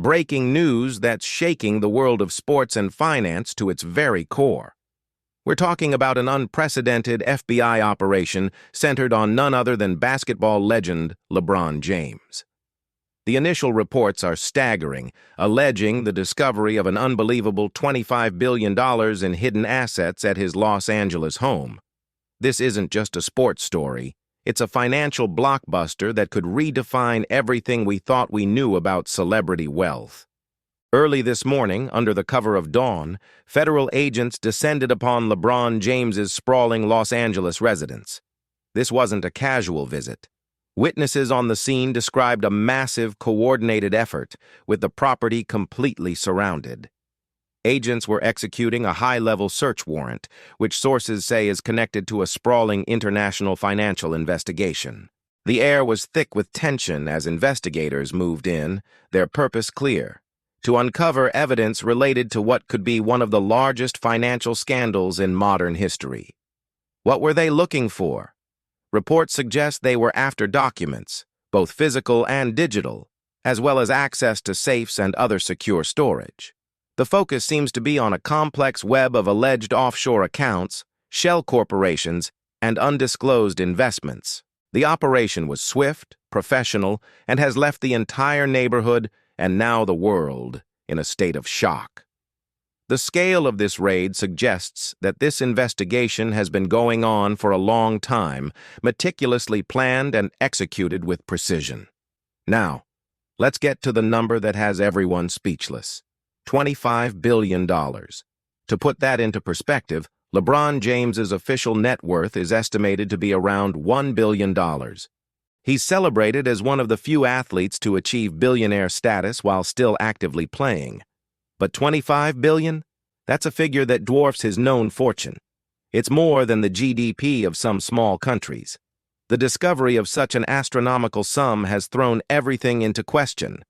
breaking news that's shaking the world of sports and finance to its very core. We're talking about an unprecedented FBI operation centered on none other than basketball legend LeBron James. The initial reports are staggering, alleging the discovery of an unbelievable $25 billion in hidden assets at his Los Angeles home. This isn't just a sports story. It's a financial blockbuster that could redefine everything we thought we knew about celebrity wealth. Early this morning, under the cover of dawn, federal agents descended upon LeBron James's sprawling Los Angeles residence. This wasn't a casual visit. Witnesses on the scene described a massive, coordinated effort, with the property completely surrounded. Agents were executing a high-level search warrant, which sources say is connected to a sprawling international financial investigation. The air was thick with tension as investigators moved in, their purpose clear: to uncover evidence related to what could be one of the largest financial scandals in modern history. What were they looking for? Reports suggest they were after documents, both physical and digital, as well as access to safes and other secure storage. The focus seems to be on a complex web of alleged offshore accounts, shell corporations, and undisclosed investments. The operation was swift, professional, and has left the entire neighborhood, and now the world, in a state of shock. The scale of this raid suggests that this investigation has been going on for a long time, meticulously planned and executed with precision. Now, let's get to the number that has everyone speechless: $25 billion. To put that into perspective, LeBron James's official net worth is estimated to be around $1 billion. He's celebrated as one of the few athletes to achieve billionaire status while still actively playing. But $25 billion? That's a figure that dwarfs his known fortune. It's more than the GDP of some small countries. The discovery of such an astronomical sum has thrown everything into question.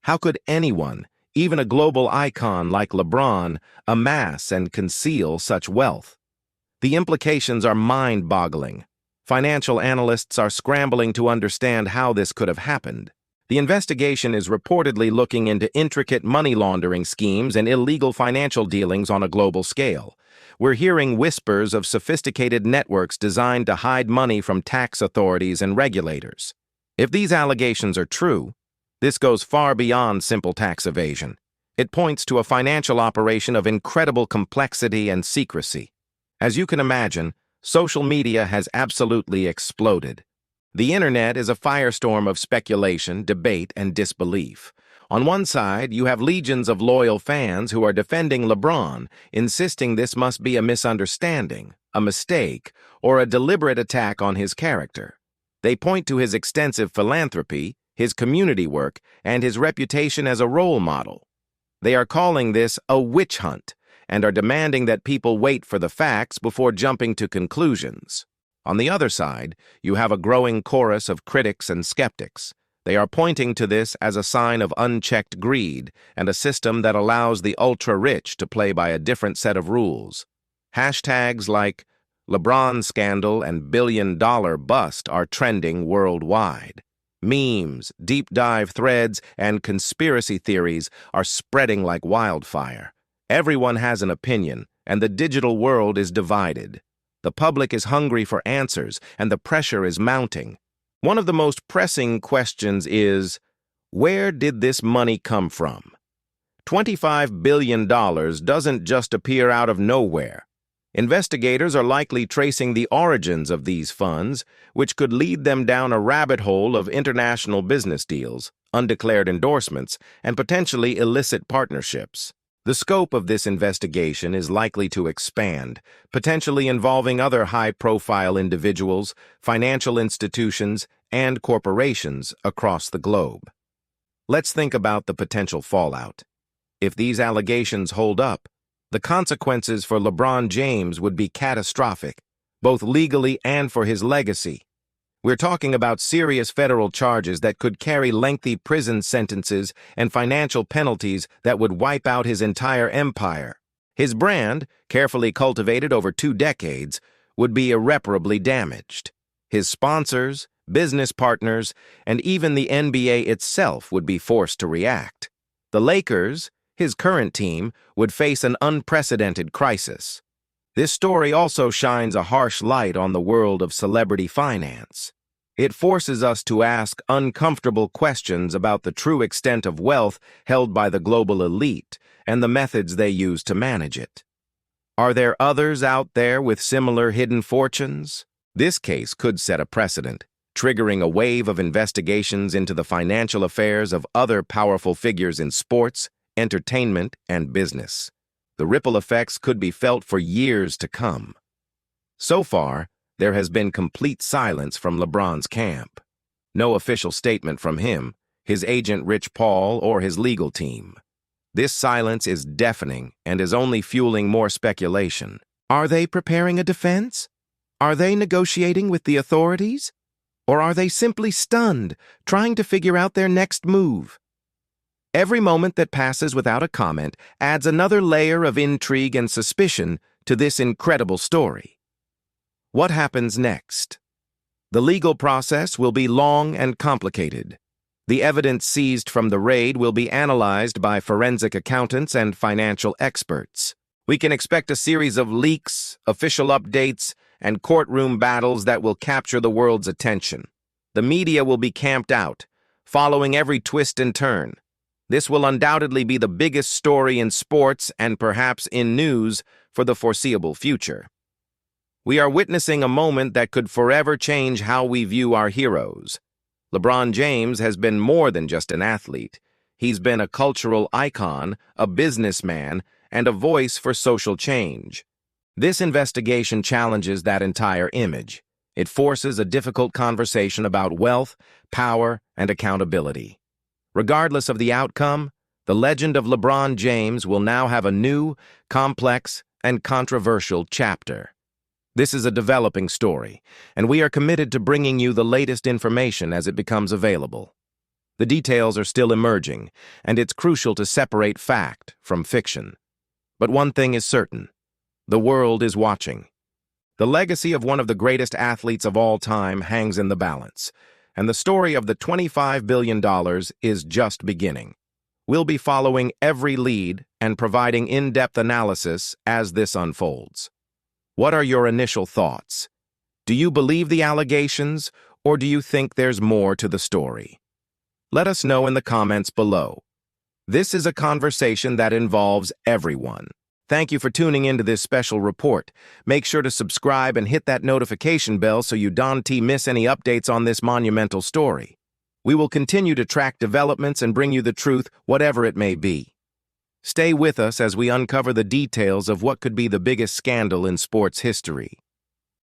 How could anyone, even a global icon like LeBron, amass and conceal such wealth? The implications are mind-boggling. Financial analysts are scrambling to understand how this could have happened. The investigation is reportedly looking into intricate money laundering schemes and illegal financial dealings on a global scale. We're hearing whispers of sophisticated networks designed to hide money from tax authorities and regulators. If these allegations are true, this goes far beyond simple tax evasion. It points to a financial operation of incredible complexity and secrecy. As you can imagine, social media has absolutely exploded. The internet is a firestorm of speculation, debate, and disbelief. On one side, you have legions of loyal fans who are defending LeBron, insisting this must be a misunderstanding, a mistake, or a deliberate attack on his character. They point to his extensive philanthropy, his community work, and his reputation as a role model. They are calling this a witch hunt and are demanding that people wait for the facts before jumping to conclusions. On the other side, you have a growing chorus of critics and skeptics. They are pointing to this as a sign of unchecked greed and a system that allows the ultra-rich to play by a different set of rules. Hashtags like LeBron scandal and billion-dollar bust are trending worldwide. Memes, deep dive threads, and conspiracy theories are spreading like wildfire. Everyone has an opinion, and the digital world is divided. The public is hungry for answers, and the pressure is mounting. One of the most pressing questions is, where did this money come from? $25 billion doesn't just appear out of nowhere. Investigators are likely tracing the origins of these funds, which could lead them down a rabbit hole of international business deals, undeclared endorsements, and potentially illicit partnerships. The scope of this investigation is likely to expand, potentially involving other high-profile individuals, financial institutions, and corporations across the globe. Let's think about the potential fallout. If these allegations hold up, the consequences for LeBron James would be catastrophic, both legally and for his legacy. We're talking about serious federal charges that could carry lengthy prison sentences and financial penalties that would wipe out his entire empire. His brand, carefully cultivated over 2 decades, would be irreparably damaged. His sponsors, business partners, and even the NBA itself would be forced to react. The Lakers, his current team, would face an unprecedented crisis. This story also shines a harsh light on the world of celebrity finance. It forces us to ask uncomfortable questions about the true extent of wealth held by the global elite and the methods they use to manage it. Are there others out there with similar hidden fortunes? This case could set a precedent, triggering a wave of investigations into the financial affairs of other powerful figures in sports, entertainment, and business. The ripple effects could be felt for years to come. So far, there has been complete silence from LeBron's camp. No official statement from him, his agent Rich Paul, or his legal team. This silence is deafening and is only fueling more speculation. Are they preparing a defense? Are they negotiating with the authorities? Or are they simply stunned, trying to figure out their next move? Every moment that passes without a comment adds another layer of intrigue and suspicion to this incredible story. What happens next? The legal process will be long and complicated. The evidence seized from the raid will be analyzed by forensic accountants and financial experts. We can expect a series of leaks, official updates, and courtroom battles that will capture the world's attention. The media will be camped out, following every twist and turn. This will undoubtedly be the biggest story in sports and perhaps in news for the foreseeable future. We are witnessing a moment that could forever change how we view our heroes. LeBron James has been more than just an athlete. He's been a cultural icon, a businessman, and a voice for social change. This investigation challenges that entire image. It forces a difficult conversation about wealth, power, and accountability. Regardless of the outcome, the legend of LeBron James will now have a new, complex, and controversial chapter. This is a developing story, and we are committed to bringing you the latest information as it becomes available. The details are still emerging, and it's crucial to separate fact from fiction. But one thing is certain. The world is watching. The legacy of one of the greatest athletes of all time hangs in the balance, and the story of the $25 billion is just beginning. We'll be following every lead and providing in-depth analysis as this unfolds. What are your initial thoughts? Do you believe the allegations, or do you think there's more to the story? Let us know in the comments below. This is a conversation that involves everyone. Thank you for tuning into this special report. Make sure to subscribe and hit that notification bell so you don't miss any updates on this monumental story. We will continue to track developments and bring you the truth, whatever it may be. Stay with us as we uncover the details of what could be the biggest scandal in sports history.